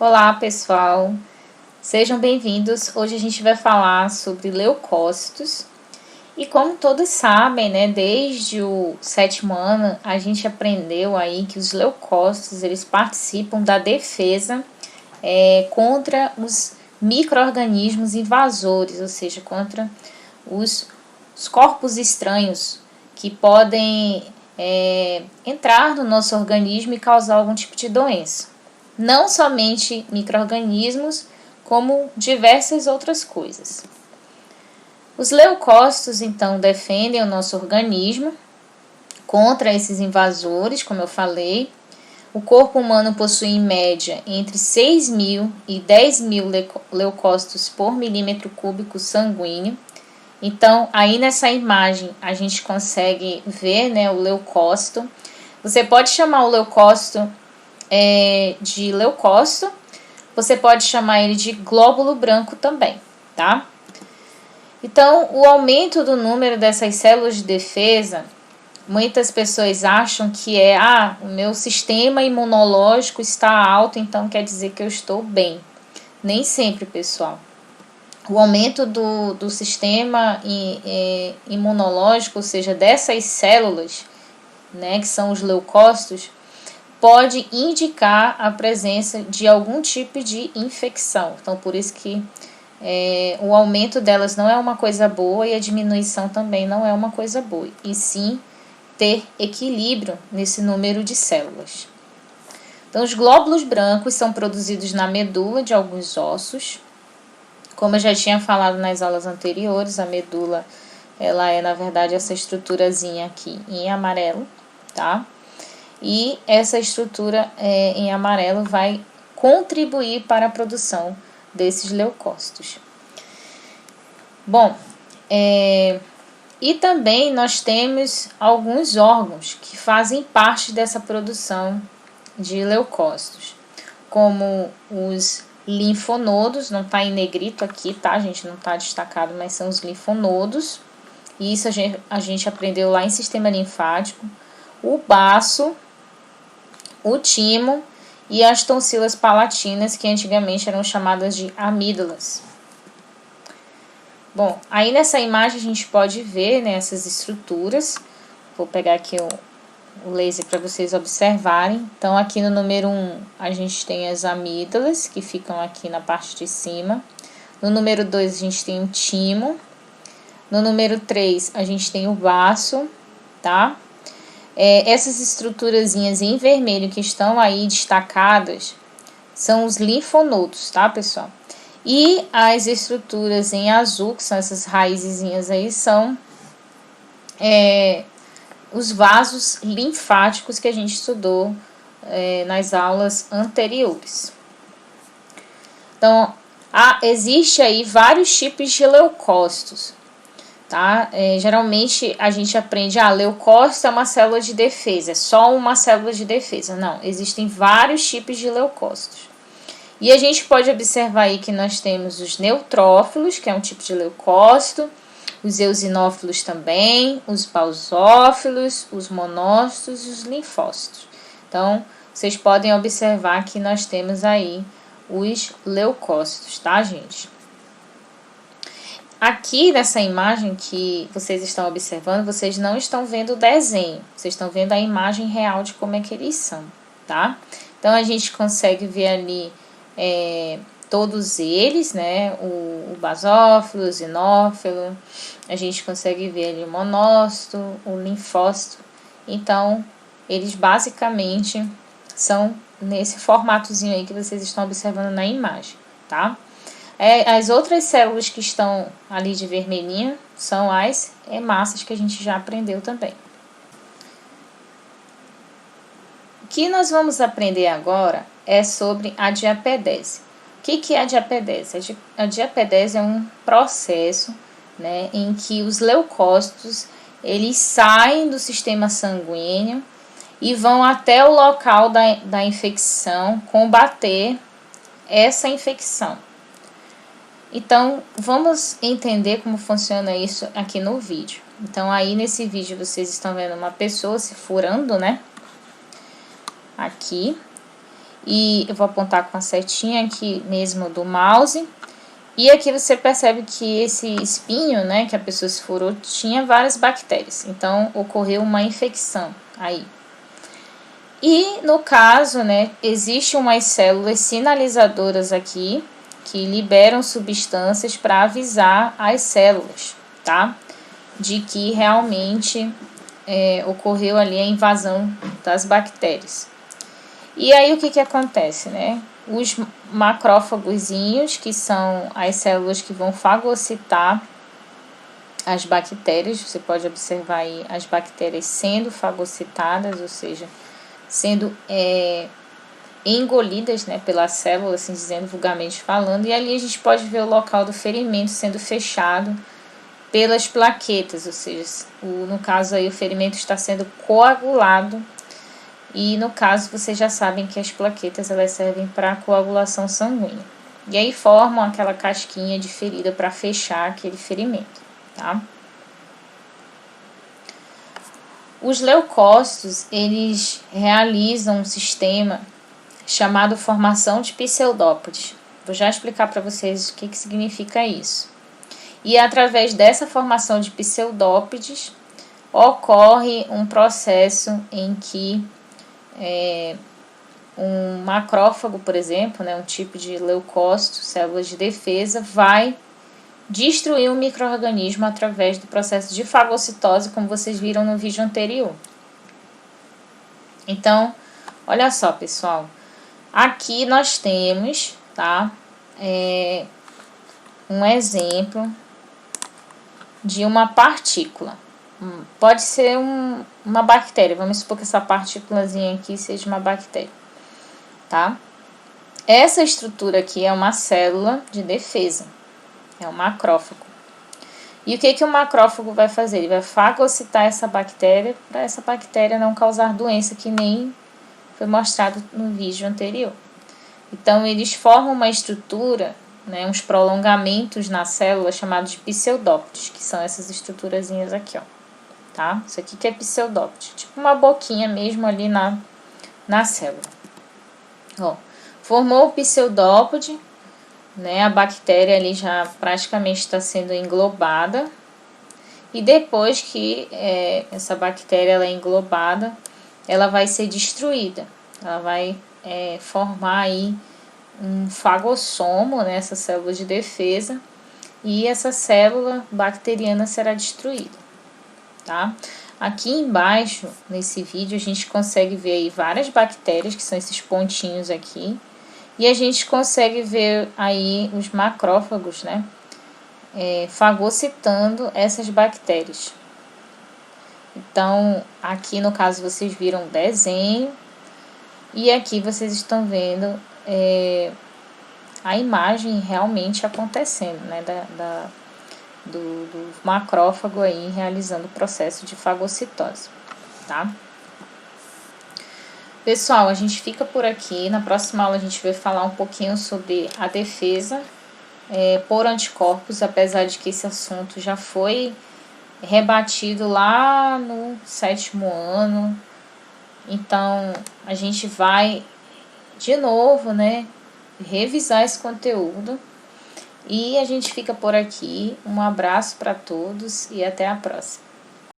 Olá, pessoal, sejam bem-vindos. Hoje a gente vai falar sobre leucócitos e, como todos sabem, né, desde o 7º ano a gente aprendeu aí que os leucócitos eles participam da defesa contra os micro-organismos invasores, ou seja, contra os corpos estranhos que podem entrar no nosso organismo e causar algum tipo de doença. Não somente micro-organismos, como diversas outras coisas. Os leucócitos, então, defendem o nosso organismo contra esses invasores, como eu falei. O corpo humano possui, em média, entre 6.000 e 10.000 leucócitos por milímetro cúbico sanguíneo. Então, aí nessa imagem, a gente consegue ver, né, o leucócito. Você pode chamar o leucócito de leucócito, você pode chamar ele de glóbulo branco também, tá? Então, o aumento do número dessas células de defesa, muitas pessoas acham que o meu sistema imunológico está alto, então quer dizer que eu estou bem. Nem sempre, pessoal. O aumento do sistema imunológico, ou seja, dessas células, né, que são os leucócitos, pode indicar a presença de algum tipo de infecção. Então, por isso que o aumento delas não é uma coisa boa e a diminuição também não é uma coisa boa, e sim ter equilíbrio nesse número de células. Então, os glóbulos brancos são produzidos na medula de alguns ossos. Como eu já tinha falado nas aulas anteriores, a medula ela é, na verdade, essa estruturazinha aqui em amarelo, tá? E essa estrutura em amarelo vai contribuir para a produção desses leucócitos. Bom, e também nós temos alguns órgãos que fazem parte dessa produção de leucócitos, como os linfonodos, não está em negrito aqui, tá, gente? Não está destacado, mas são os linfonodos. E isso a gente aprendeu lá em sistema linfático. O baço, o timo e as tonsilas palatinas, que antigamente eram chamadas de amígdalas. Bom, aí nessa imagem a gente pode ver, né, essas estruturas. Vou pegar aqui o laser para vocês observarem. Então, aqui no número 1, a gente tem as amígdalas, que ficam aqui na parte de cima. No número 2, a gente tem o timo. No número 3, a gente tem o baço, tá? Essas estruturazinhas em vermelho que estão aí destacadas são os linfonodos, tá, pessoal? E as estruturas em azul, que são essas raizinhas aí, são os vasos linfáticos que a gente estudou nas aulas anteriores. Então, existe aí vários tipos de leucócitos. Tá? Geralmente a gente aprende, leucócito é uma célula de defesa, é só uma célula de defesa. Não, existem vários tipos de leucócitos. E a gente pode observar aí que nós temos os neutrófilos, que é um tipo de leucócito, os eosinófilos também, os basófilos, os monócitos e os linfócitos. Então, vocês podem observar que nós temos aí os leucócitos, tá, gente? Aqui nessa imagem que vocês estão observando, vocês não estão vendo o desenho, vocês estão vendo a imagem real de como é que eles são, tá? Então, a gente consegue ver ali todos eles, né? O basófilo, o eosinófilo, a gente consegue ver ali o monócito, o linfócito. Então, eles basicamente são nesse formatozinho aí que vocês estão observando na imagem, tá? As outras células que estão ali de vermelhinho são as hemácias que a gente já aprendeu também. O que nós vamos aprender agora é sobre a diapedese. O que é a diapedese? A diapedese é um processo, né, em que os leucócitos eles saem do sistema sanguíneo e vão até o local da infecção combater essa infecção. Então, vamos entender como funciona isso aqui no vídeo. Então, aí nesse vídeo vocês estão vendo uma pessoa se furando, né? Aqui. E eu vou apontar com a setinha aqui mesmo do mouse. E aqui você percebe que esse espinho, né, que a pessoa se furou, tinha várias bactérias. Então, ocorreu uma infecção aí. E no caso, né, existem umas células sinalizadoras aqui que liberam substâncias para avisar as células, tá? De que realmente ocorreu ali a invasão das bactérias. E aí o que acontece, né? Os macrófagozinhos, que são as células que vão fagocitar as bactérias, você pode observar aí as bactérias sendo fagocitadas, ou seja, sendo engolidas, né, pela célula, assim dizendo, vulgarmente falando, e ali a gente pode ver o local do ferimento sendo fechado pelas plaquetas, ou seja, no caso aí o ferimento está sendo coagulado, e no caso vocês já sabem que as plaquetas elas servem para coagulação sanguínea. E aí formam aquela casquinha de ferida para fechar aquele ferimento, tá? Os leucócitos, eles realizam um sistema chamado formação de pseudópodes. Vou já explicar para vocês o que significa isso. E através dessa formação de pseudópodes, ocorre um processo em que um macrófago, por exemplo, né, um tipo de leucócito, células de defesa, vai destruir um micro-organismo através do processo de fagocitose, como vocês viram no vídeo anterior. Então, olha só, pessoal. Aqui nós temos, tá, um exemplo de uma partícula. Pode ser uma bactéria. Vamos supor que essa partículazinha aqui seja uma bactéria, tá? Essa estrutura aqui é uma célula de defesa. É um macrófago. E o que o macrófago vai fazer? Ele vai fagocitar essa bactéria para essa bactéria não causar doença, que nem foi mostrado no vídeo anterior. Então, eles formam uma estrutura, né, uns prolongamentos na célula chamados de pseudópodes, que são essas estruturazinhas aqui, ó. Tá? Isso aqui que é pseudópode, tipo uma boquinha mesmo ali na célula. Ó, formou o pseudópode, né? A bactéria ali já praticamente está sendo englobada. E depois que essa bactéria ela é englobada, ela vai ser destruída. Ela vai formar aí um fagossomo, né? Essa célula de defesa. E essa célula bacteriana será destruída. Tá? Aqui embaixo, nesse vídeo, a gente consegue ver aí várias bactérias, que são esses pontinhos aqui, e a gente consegue ver aí os macrófagos, né, fagocitando essas bactérias. Então, aqui no caso vocês viram o desenho, e aqui vocês estão vendo a imagem realmente acontecendo, né, do macrófago aí realizando o processo de fagocitose, tá? Pessoal, a gente fica por aqui. Na próxima aula a gente vai falar um pouquinho sobre a defesa por anticorpos, apesar de que esse assunto já foi rebatido lá no 7º ano. Então, a gente vai de novo, né, revisar esse conteúdo. E a gente fica por aqui. Um abraço para todos e até a próxima.